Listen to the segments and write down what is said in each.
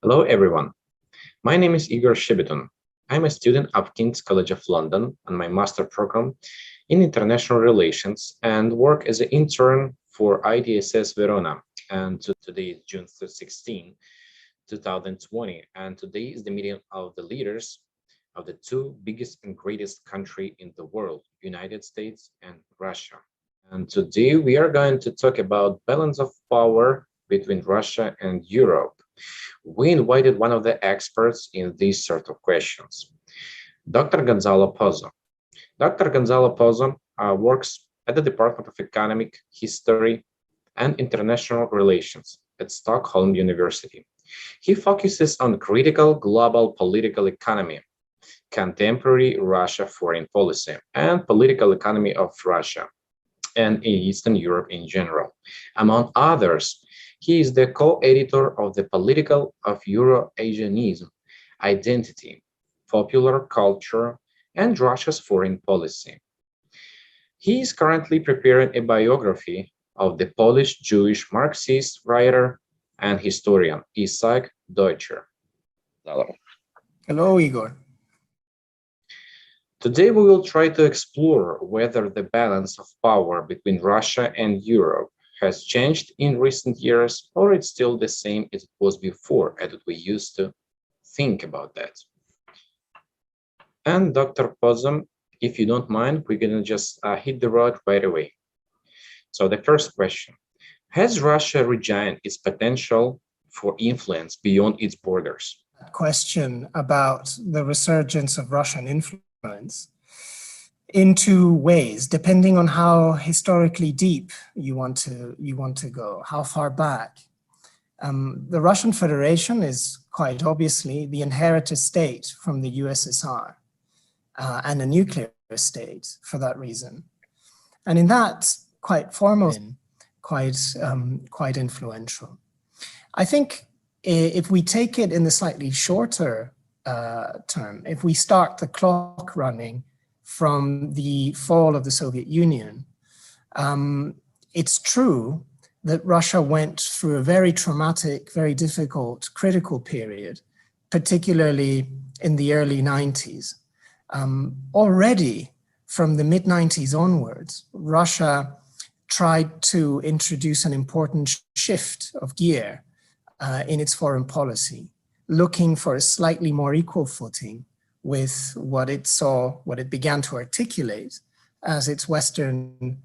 Hello, everyone. My name is Igor Shibiton. I'm a student of King's College of London on my master program in international relations and work as an intern for IDSS Verona. And today is June 16, 2020, and today is the meeting of the leaders of the two biggest and greatest country in the world, United States and Russia. And today we are going to talk about balance of power between Russia and Europe. We invited one of the experts in these sort of questions, Dr. Gonzalo Pozo. Dr. Gonzalo Pozo works at the Department of Economic History and International Relations at Stockholm University. He focuses on critical global political economy, contemporary Russia foreign policy, and political economy of Russia and Eastern Europe in general. Among others, he is the co-editor of the Political of Euro-Asianism, Identity, Popular Culture, and Russia's Foreign Policy. He is currently preparing a biography of the Polish Jewish Marxist writer and historian Isaac Deutscher. Hello. Hello, Igor. Today we will try to explore whether the balance of power between Russia and Europe has changed in recent years, or it's still the same as it was before, as we used to think about that. And Dr. Pozo, if you don't mind, we're gonna just hit the road right away. So the first question, has Russia regained its potential for influence beyond its borders? Question about the resurgence of Russian influence in two ways, depending on how historically deep you want to go, how far back. The Russian Federation is quite obviously the inherited state from the USSR and a nuclear state for that reason. And in that, quite formal, quite influential. I think if we take it in the slightly shorter term, if we start the clock running from the fall of the Soviet Union, it's true that Russia went through a very traumatic, very difficult, critical period, particularly in the early 90s. Already from the mid-90s onwards, Russia tried to introduce an important shift of gear in its foreign policy, looking for a slightly more equal footing with what it began to articulate as its Western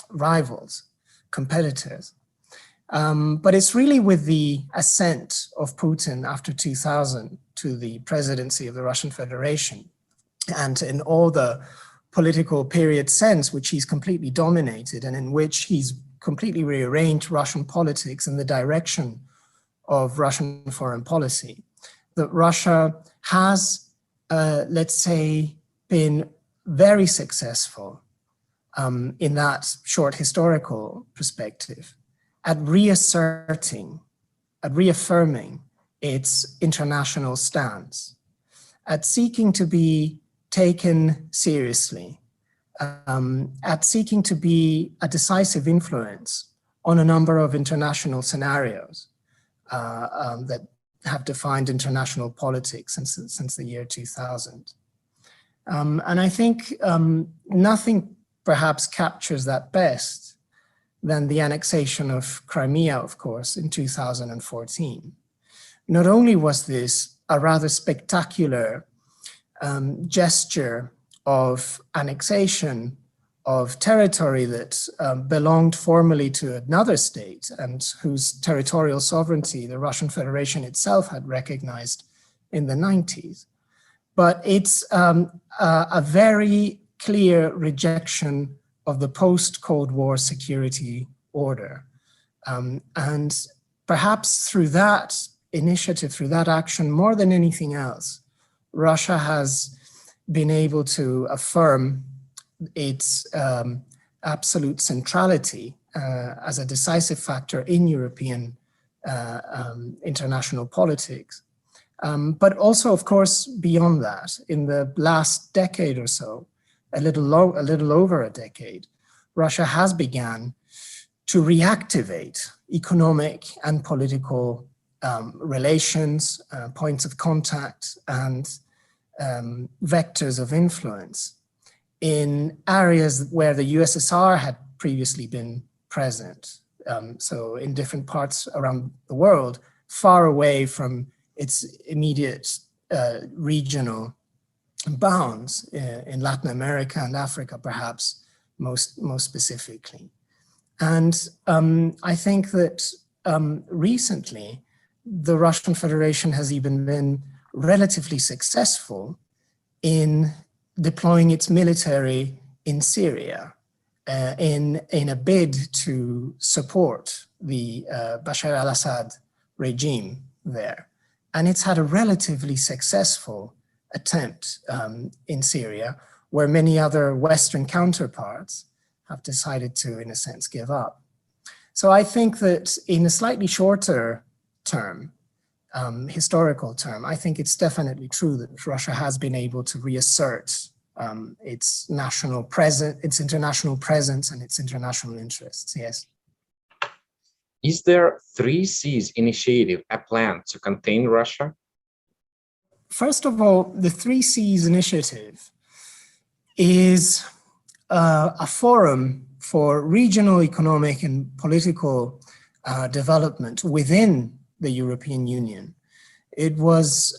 rivals, competitors. But it's really with the ascent of Putin after 2000 to the presidency of the Russian Federation, and in all the political period since, which he's completely dominated and in which he's completely rearranged Russian politics in the direction of Russian foreign policy, that Russia has, let's say, been very successful in that short historical perspective at reasserting, at reaffirming its international stance, at seeking to be taken seriously, at seeking to be a decisive influence on a number of international scenarios that have defined international politics since the year 2000. And I think nothing perhaps captures that best than the annexation of Crimea, of course, in 2014. Not only was this a rather spectacular gesture of annexation of territory that belonged formally to another state and whose territorial sovereignty the Russian Federation itself had recognized in the 90s. But it's a very clear rejection of the post-Cold War security order. And perhaps through that initiative, through that action, more than anything else, Russia has been able to affirm its absolute centrality as a decisive factor in European international politics. But also, of course, beyond that, in the last decade or so, a little over a decade, Russia has begun to reactivate economic and political relations, points of contact, and vectors of influence in areas where the USSR had previously been present. So in different parts around the world, far away from its immediate regional bounds in Latin America and Africa, perhaps most specifically. And I think that recently, the Russian Federation has even been relatively successful in deploying its military in Syria in a bid to support the Bashar al-Assad regime there. And it's had a relatively successful attempt in Syria, where many other Western counterparts have decided to, in a sense, give up. So I think that in a slightly shorter term, historical term, I think it's definitely true that Russia has been able to reassert its national presence, its international presence, and its international interests. Yes. Is there Three Seas initiative a plan to contain Russia? First of all, the Three Seas initiative is a forum for regional economic and political development within the European Union. It was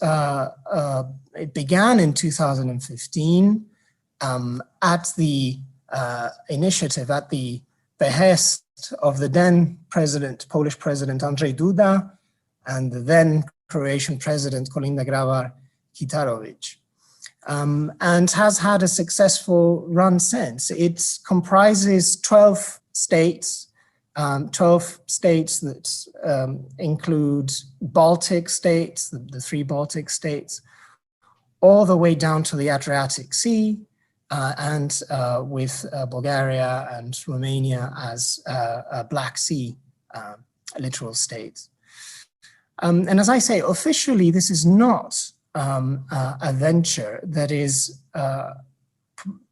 it began in 2015 at the initiative, at the behest of the then Polish President Andrzej Duda and the then Croatian President Kolinda Grabar-Kitarović, and has had a successful run since. It comprises 12 states, 12 states that include Baltic states, the three Baltic states, all the way down to the Adriatic Sea, and with Bulgaria and Romania as Black Sea littoral states. And as I say, officially, this is not a venture that is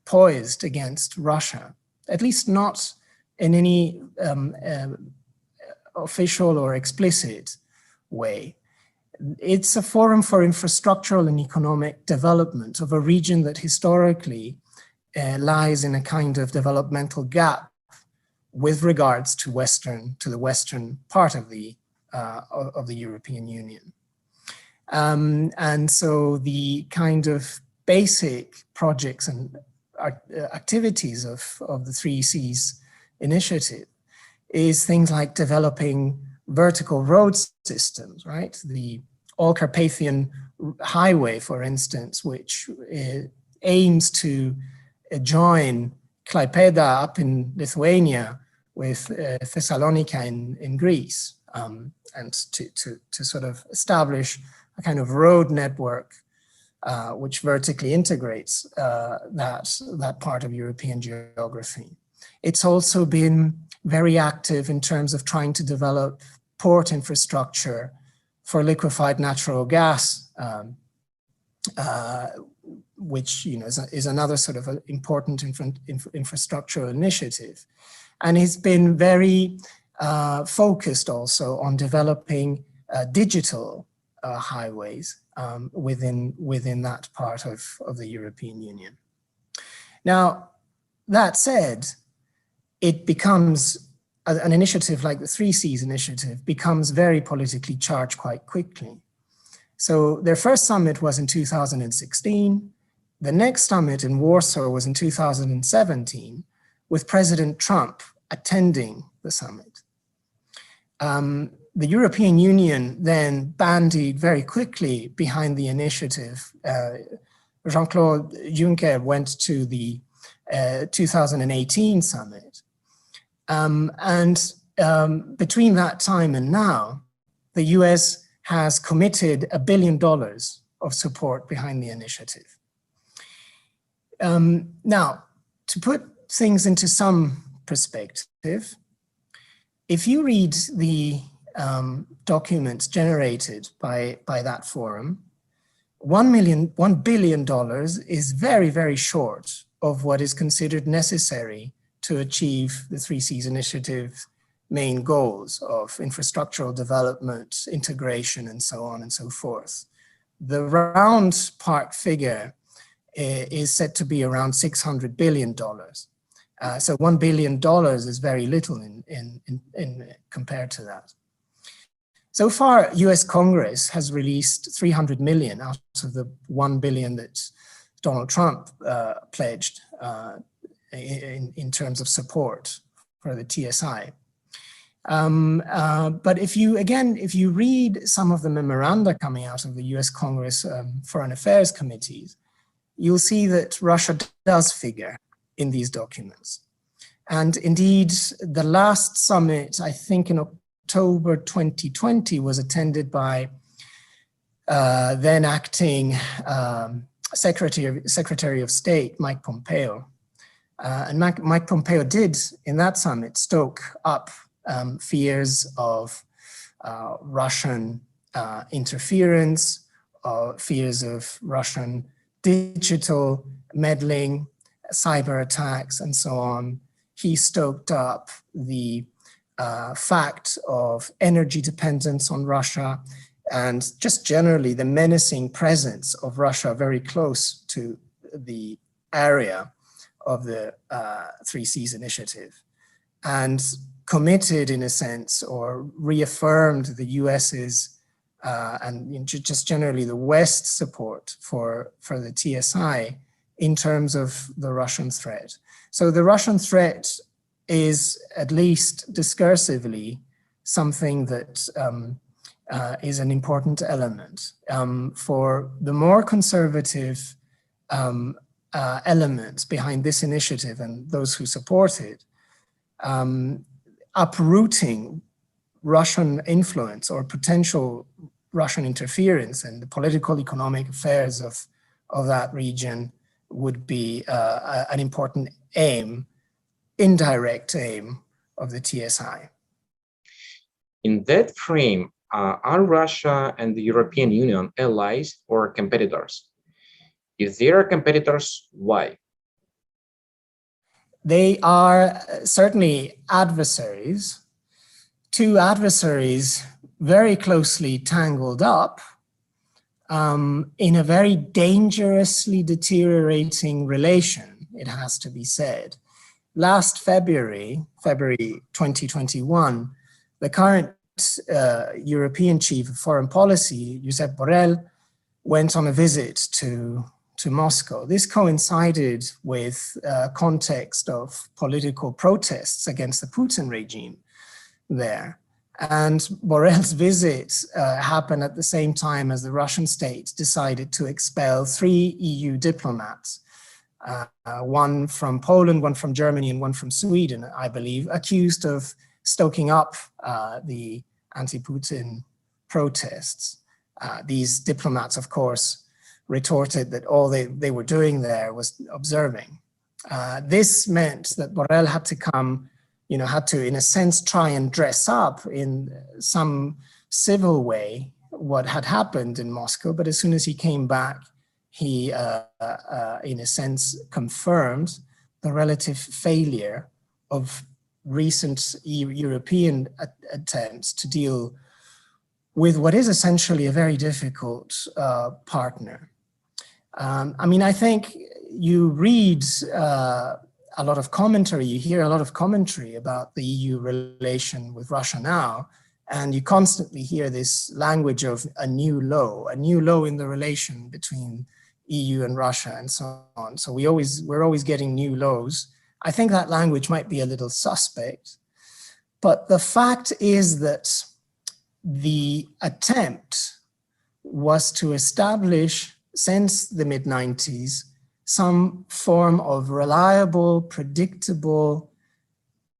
poised against Russia, at least not in any official or explicit way. It's a forum for infrastructural and economic development of a region that historically lies in a kind of developmental gap with regards to the western part of the European Union. And so the kind of basic projects and activities of the Three Seas initiative is things like developing vertical road systems, right? The All-Carpathian Highway, for instance, which aims to join Klaipeda up in Lithuania with Thessalonica in Greece, and to sort of establish a kind of road network which vertically integrates that part of European geography. It's also been very active in terms of trying to develop port infrastructure for liquefied natural gas, which is another sort of important infrastructural initiative. And it's been very focused also on developing digital highways within that part of the European Union. Now, that said, it becomes, an initiative like the Three Seas initiative becomes very politically charged quite quickly. So their first summit was in 2016. The next summit in Warsaw was in 2017, with President Trump attending the summit. The European Union then bandied very quickly behind the initiative. Jean-Claude Juncker went to the 2018 summit. Between that time and now, the US has committed $1 billion of support behind the initiative. Now, to put things into some perspective, if you read the documents generated by that forum, $1 billion is very, very short of what is considered necessary to achieve the Three Seas Initiative main goals of infrastructural development, integration, and so on and so forth. The round part figure is said to be around $600 billion. So $1 billion is very little in compared to that. So far, US Congress has released 300 million out of the 1 billion that Donald Trump pledged in terms of support for the TSI. But if you read some of the memoranda coming out of the US Congress Foreign Affairs committees, you'll see that Russia does figure in these documents. And indeed, the last summit, I think in October 2020, was attended by then acting Secretary of State, Mike Pompeo. And Mike Pompeo did, in that summit, stoke up fears of Russian interference, fears of Russian digital meddling, cyber attacks, and so on. He stoked up the fact of energy dependence on Russia and just generally the menacing presence of Russia very close to the area of the Three Seas Initiative, and committed, in a sense, or reaffirmed the US's and just generally the West's support for the TSI in terms of the Russian threat. So the Russian threat is, at least discursively, something that is an important element. For the more conservative elements behind this initiative and those who support it, uprooting Russian influence or potential Russian interference in the political economic affairs of that region would be an important aim, indirect aim of the TSI. In that frame, are Russia and the European Union allies or competitors? If they are competitors, why? They are certainly adversaries, two adversaries very closely tangled up in a very dangerously deteriorating relation, it has to be said. Last February 2021, the current European Chief of Foreign Policy, Josep Borrell, went on a visit to Moscow. This coincided with a context of political protests against the Putin regime there. And Borrell's visit happened at the same time as the Russian state decided to expel 3 EU diplomats, one from Poland, one from Germany, and one from Sweden, I believe, accused of stoking up the anti-Putin protests. These diplomats, of course, retorted that all they were doing there was observing. This meant that Borrell had to come, had to, in a sense, try and dress up in some civil way what had happened in Moscow. But as soon as he came back, he, in a sense, confirmed the relative failure of recent European attempts to deal with what is essentially a very difficult partner. I think you read a lot of commentary, you hear a lot of commentary about the EU relation with Russia now, and you constantly hear this language of a new low in the relation between EU and Russia and so on. So we're always getting new lows. I think that language might be a little suspect, but the fact is that the attempt was to establish, since the mid-90s, some form of reliable, predictable,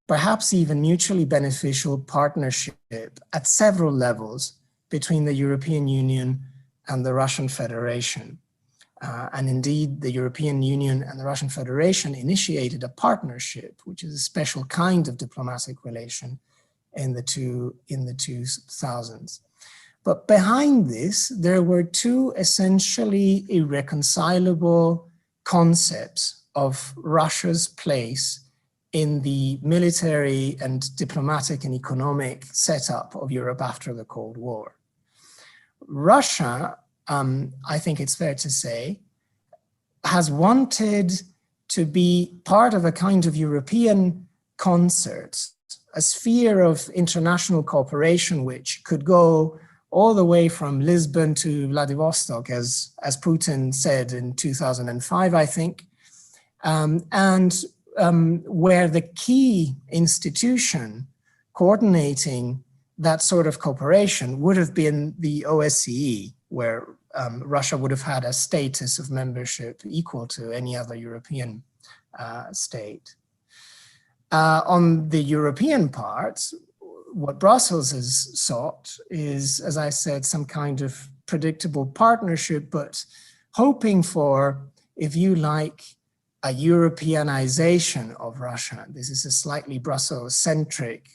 perhaps even mutually beneficial partnership at several levels between the European Union and the Russian Federation. And indeed, the European Union and the Russian Federation initiated a partnership, which is a special kind of diplomatic relation in the 2000s. But behind this, there were two essentially irreconcilable concepts of Russia's place in the military and diplomatic and economic setup of Europe after the Cold War. Russia, I think it's fair to say, has wanted to be part of a kind of European concert, a sphere of international cooperation which could go all the way from Lisbon to Vladivostok, as Putin said in 2005, I think, where the key institution coordinating that sort of cooperation would have been the OSCE, where Russia would have had a status of membership equal to any other European state. On the European part, what Brussels has sought is, as I said, some kind of predictable partnership, but hoping for, if you like, a Europeanization of Russia. This is a slightly Brussels-centric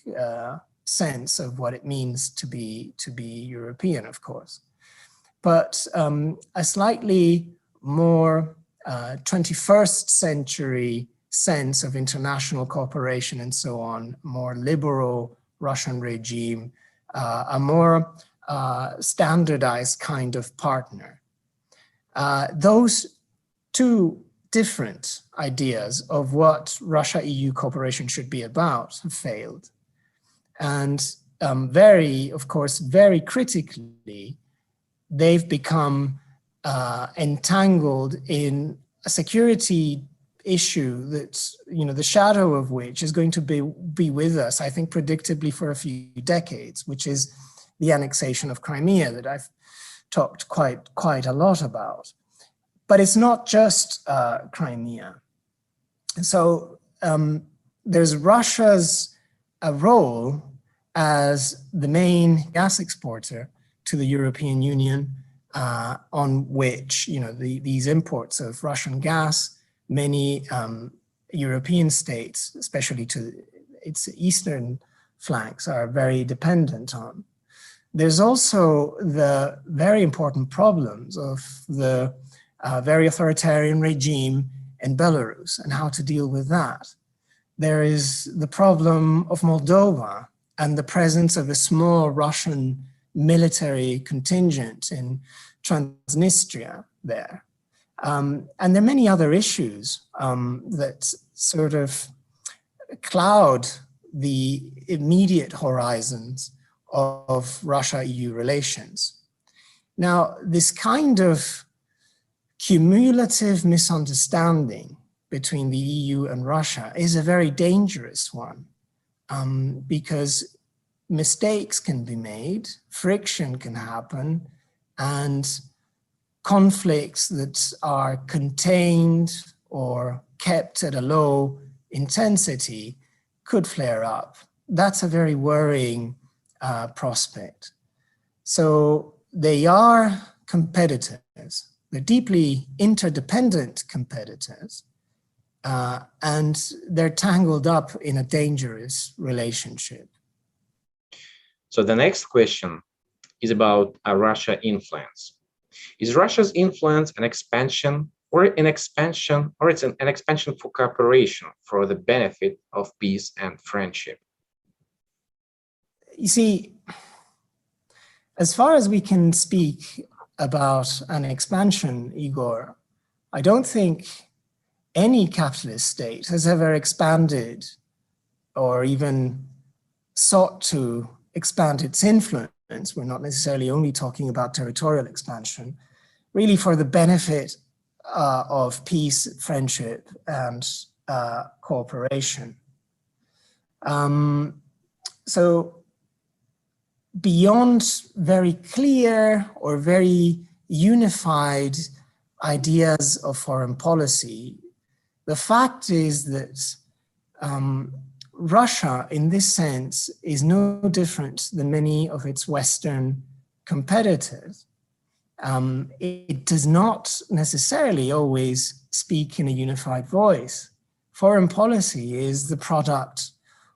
sense of what it means to be European, of course. But a slightly more 21st century sense of international cooperation and so on, more liberal Russian regime, a more standardized kind of partner. Those two different ideas of what Russia-EU cooperation should be about have failed. And of course, very critically, they've become entangled in a security issue that, the shadow of which is going to be with us, I think, predictably for a few decades, which is the annexation of Crimea that I've talked quite a lot about. But it's not just Crimea. So there's Russia's role as the main gas exporter to the European Union, on which these imports of Russian gas, many European states, especially to its eastern flanks, are very dependent on. There's also the very important problems of the very authoritarian regime in Belarus and how to deal with that. There is the problem of Moldova and the presence of a small Russian military contingent in Transnistria there. And there are many other issues that sort of cloud the immediate horizons of Russia-EU relations. Now, this kind of cumulative misunderstanding between the EU and Russia is a very dangerous one, because mistakes can be made, friction can happen, and conflicts that are contained or kept at a low intensity could flare up. That's a very worrying prospect. So they are competitors. They're deeply interdependent competitors, and they're tangled up in a dangerous relationship. So the next question is about Russia influence. Is Russia's influence an expansion or an expansion, or it's an expansion for cooperation for the benefit of peace and friendship? You see, as far as we can speak about an expansion, Igor, I don't think any capitalist state has ever expanded or even sought to expand its influence. We're not necessarily only talking about territorial expansion, really for the benefit of peace, friendship, and cooperation. So beyond very clear or very unified ideas of foreign policy, the fact is that Russia, in this sense, is no different than many of its Western competitors. It does not necessarily always speak in a unified voice. Foreign policy is the product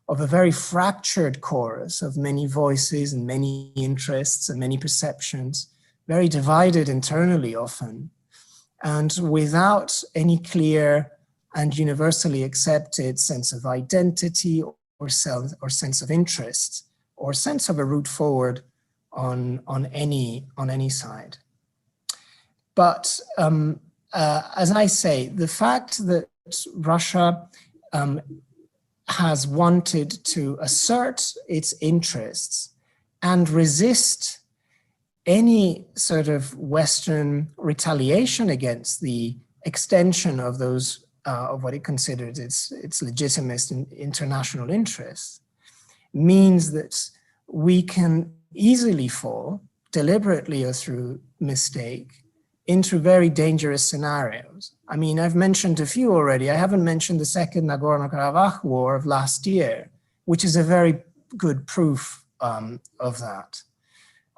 of a very fractured chorus of many voices and many interests and many perceptions, very divided internally often, and without any clear and universally accepted sense of identity or sense of interest or sense of a route forward on any side. But as I say, the fact that Russia has wanted to assert its interests and resist any sort of Western retaliation against the extension of those of what it considered its legitimate international interests means that we can easily fall, deliberately or through mistake, into very dangerous scenarios. I mean, I've mentioned a few already. I haven't mentioned the second Nagorno-Karabakh war of last year, which is a very good proof of that.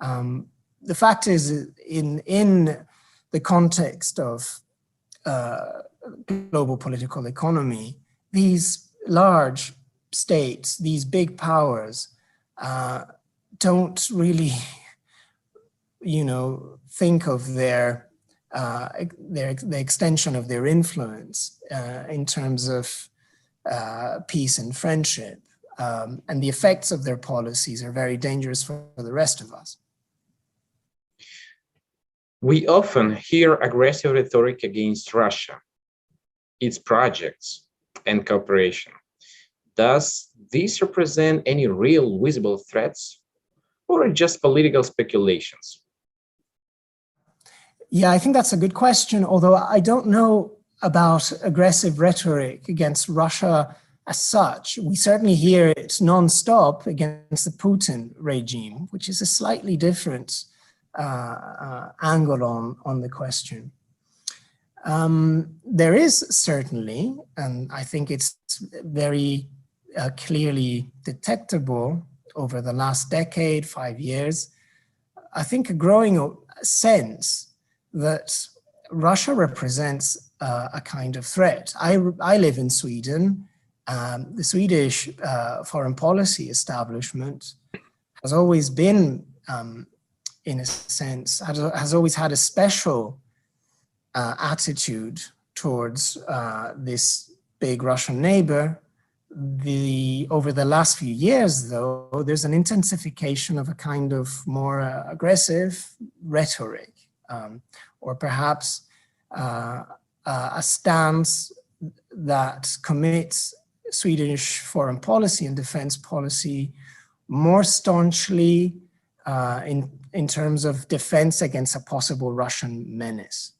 The fact is, in the context of global political economy, these large states, these big powers, don't really, think of the extension of their influence in terms of peace and friendship, and the effects of their policies are very dangerous for the rest of us. We often hear aggressive rhetoric against Russia, its projects, and cooperation. Does this represent any real visible threats, or just political speculations? Yeah, I think that's a good question, although I don't know about aggressive rhetoric against Russia as such. We certainly hear it nonstop against the Putin regime, which is a slightly different angle on the question. There is certainly, and I think it's very clearly detectable over the last decade, 5 years, I think a growing sense that Russia represents a kind of threat. I live in Sweden. The Swedish foreign policy establishment has always been, in a sense, has always had a special attitude towards this big Russian neighbor. Over the last few years, though, there's an intensification of a kind of more aggressive rhetoric, or perhaps a stance that commits Swedish foreign policy and defense policy more staunchly in terms of defense against a possible Russian menace.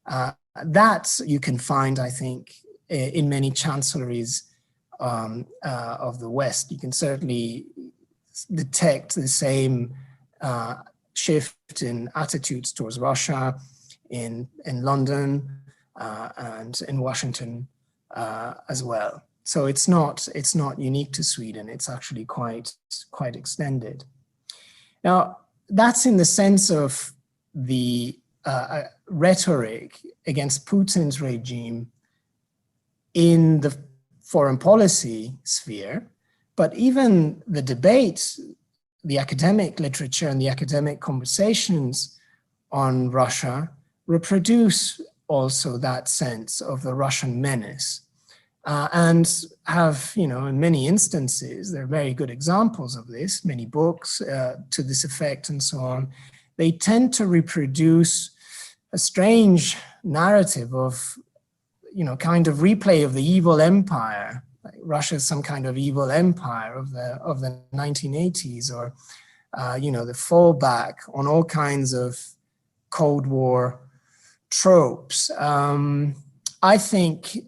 That you can find, I think, in many chancelleries of the West. You can certainly detect the same shift in attitudes towards Russia in London and in Washington as well. So it's not unique to Sweden. It's actually quite extended. Now, that's in the sense of the rhetoric against Putin's regime in the foreign policy sphere, but even the debate, the academic literature and the academic conversations on Russia reproduce also that sense of the Russian menace, and have, in many instances, there are very good examples of this, many books to this effect and so on. They tend to reproduce a strange narrative of, kind of replay of the evil empire. Like Russia is some kind of evil empire of the 1980s, or the fallback on all kinds of Cold War tropes. I think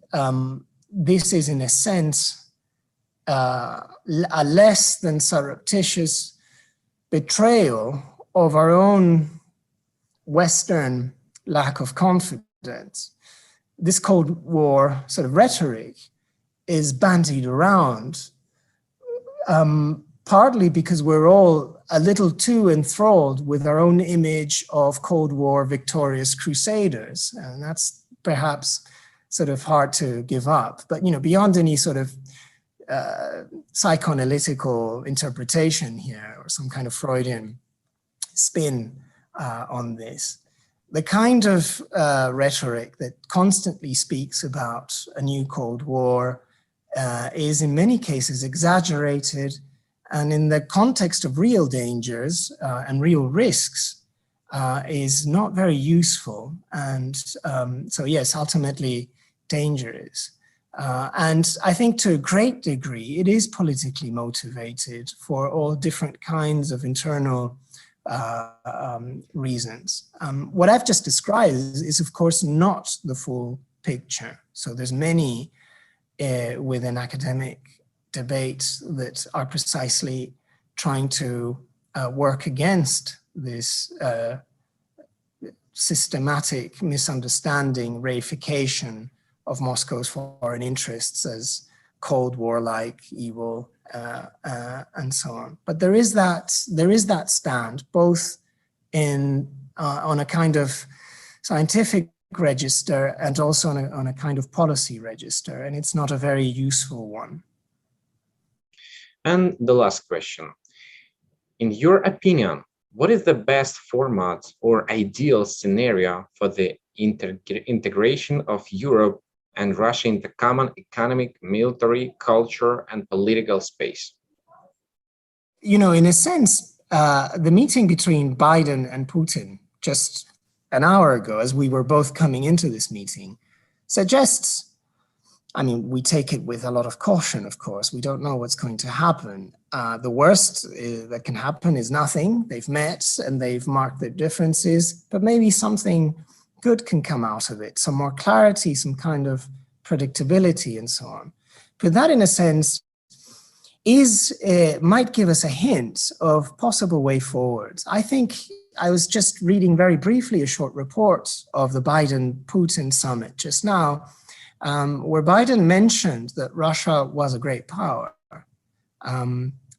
this is, in a sense, a less than surreptitious betrayal of our own Western lack of confidence. This Cold War sort of rhetoric is bandied around, partly because we're all a little too enthralled with our own image of Cold War victorious crusaders. And that's perhaps sort of hard to give up. But, beyond any sort of psychoanalytical interpretation here, or some kind of Freudian spin on this, the kind of rhetoric that constantly speaks about a new Cold War is in many cases exaggerated, and in the context of real dangers and real risks is not very useful. And so yes, ultimately dangerous. And I think to a great degree, it is politically motivated for all different kinds of internal reasons. What I've just described is of course not the full picture. So there's many within academic debate that are precisely trying to work against this systematic misunderstanding, reification of Moscow's foreign interests as Cold War-like evil, and so on. But there is that stand, both in on a kind of scientific register and also on a kind of policy register, and it's not a very useful one. And the last question. In your opinion, what is the best format or ideal scenario for the integration of Europe and Russia in the common economic, military, culture, and political space? You know, in a sense, the meeting between Biden and Putin just an hour ago, as we were both coming into this meeting, suggests, I mean, we take it with a lot of caution, of course. We don't know what's going to happen. The worst that can happen is nothing. They've met and they've marked their differences, but maybe something good can come out of it, some more clarity, some kind of predictability and so on. But that, in a sense, might give us a hint of possible way forwards. I think I was just reading very briefly a short report of the Biden-Putin summit just now, where Biden mentioned that Russia was a great power,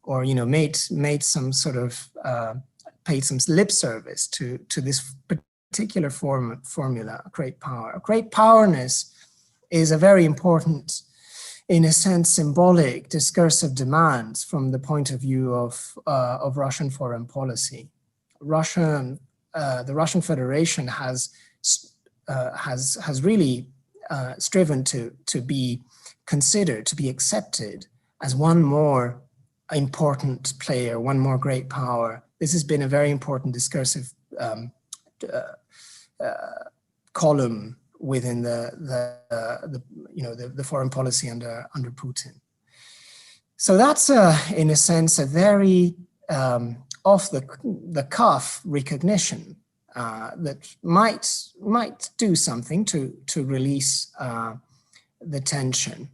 or made some sort of paid some lip service to this particular formula, great power. Great powerness is a very important, in a sense, symbolic discursive demand from the point of view of Russian foreign policy. The Russian Federation has really striven to be considered, to be accepted as one more important player, one more great power. This has been a very important discursive column within the foreign policy under Putin. So that's in a sense a very off the cuff recognition that might do something to release the tension.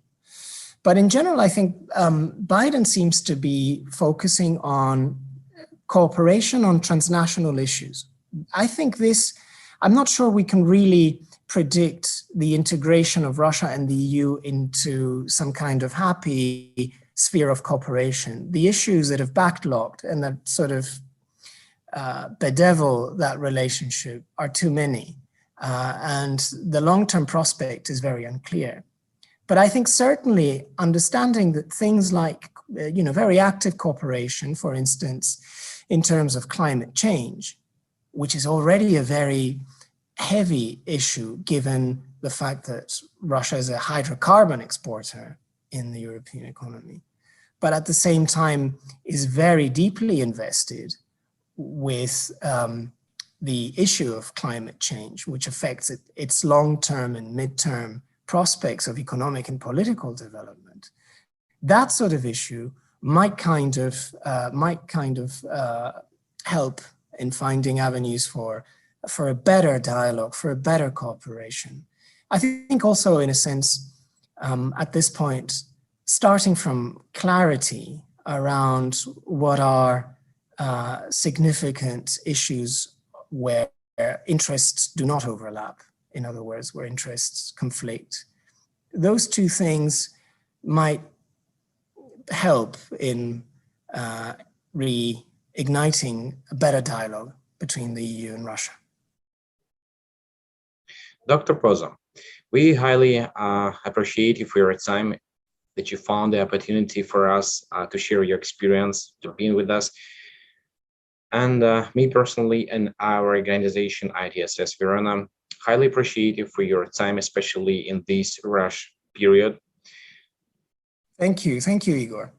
But in general, I think Biden seems to be focusing on cooperation on transnational issues. I think I'm not sure we can really predict the integration of Russia and the EU into some kind of happy sphere of cooperation. The issues that have backlogged and that sort of bedevil that relationship are too many, and the long-term prospect is very unclear. But I think certainly understanding that things like very active cooperation, for instance, in terms of climate change, which is already a very heavy issue given the fact that Russia is a hydrocarbon exporter in the European economy, but at the same time is very deeply invested with the issue of climate change, which affects its long-term and mid-term prospects of economic and political development. That sort of issue might kind of help in finding avenues for a better dialogue, for a better cooperation. I think also, in a sense, at this point, starting from clarity around what are significant issues where interests do not overlap, in other words, where interests conflict. Those two things might help in reigniting a better dialogue between the EU and Russia. Dr. Pozo, we highly appreciate you for your time, that you found the opportunity for us to share your experience, to be with us. And me personally and our organization, ITSS Verona, highly appreciate you for your time, especially in this rush period. Thank you, Igor.